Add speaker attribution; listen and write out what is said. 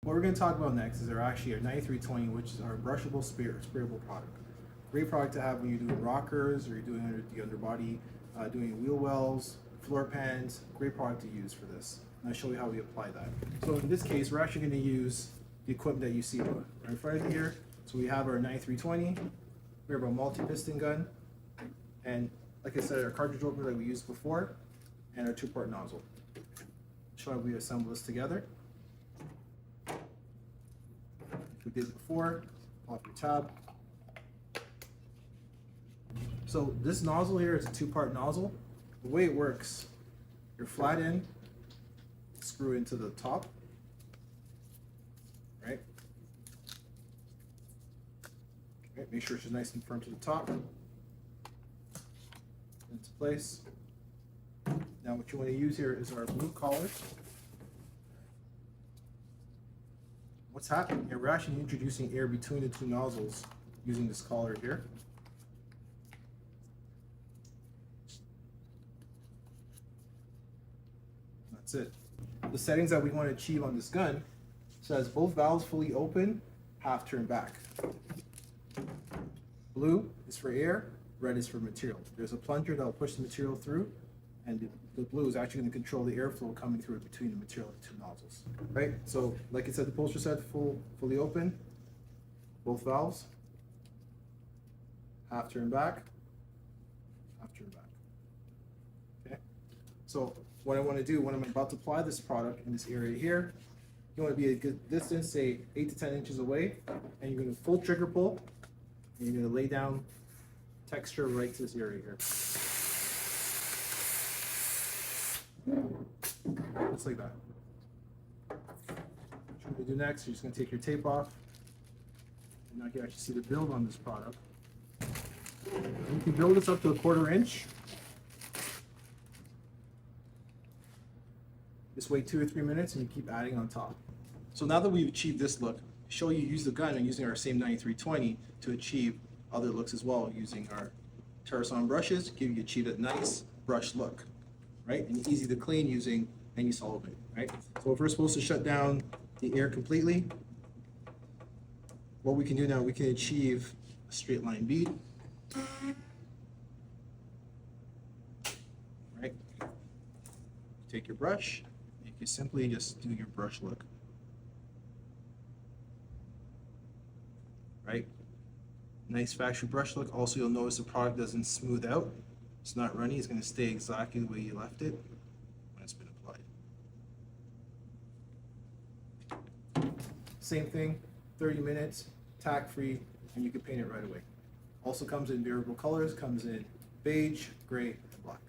Speaker 1: What we're going to talk about next is actually our 9320, which is our brushable sprayable product. Great product to have when you're doing rockers or you're doing the underbody, doing wheel wells, floor pans. Great product to use for this. And I'll show you how we apply that. So in this case, we're actually going to use the equipment that you see right in front of you here. So we have our 9320, we have our multi-piston gun, and like I said, our cartridge opener that we used before, and our two-part nozzle. Show how we assemble this together. We did before, off your tab. So this nozzle here is a two-part nozzle. The way it works, your flat end, screw into the top, right? Okay, make sure it's nice and firm to the top. Into place. Now what you want to use here is our blue collar. What's happening here, we're actually introducing air between the two nozzles using this collar here. That's it. The settings that we want to achieve on this gun says both valves fully open, half turn back. Blue is for air, red is for material. There's a plunger that will push the material through, and the blue is actually going to control the airflow coming through between the material and the two nozzles. Right? So, like I said, the poster said fully open, both valves, half turn back, half turn back. Okay? So, what I want to do when I'm about to apply this product in this area here, you want to be a good distance, say 8 to 10 inches away, and you're going to full trigger pull, and you're going to lay down texture right to this area here. Just like that. What you're going to do next, you're just going to take your tape off, and now you can actually see the build on this product. You can build this up to 1/4 inch. Just wait 2 or 3 minutes and you keep adding on top. So now that we've achieved this look, show you use the gun and using our same 9320 to achieve other looks as well, using our Teroson brushes, achieve that nice brush look, right? And easy to clean using any solvent, right? So if we're supposed to shut down the air completely, what we can do now, we can achieve a straight line bead, right? Take your brush, you can simply just do your brush look, right? Nice factory brush look. Also, you'll notice the product doesn't smooth out. It's not runny. It's going to stay exactly the way you left it when it's been applied. Same thing, 30 minutes, tack free, and you can paint it right away. Also comes in variable colors, comes in beige, gray, and black.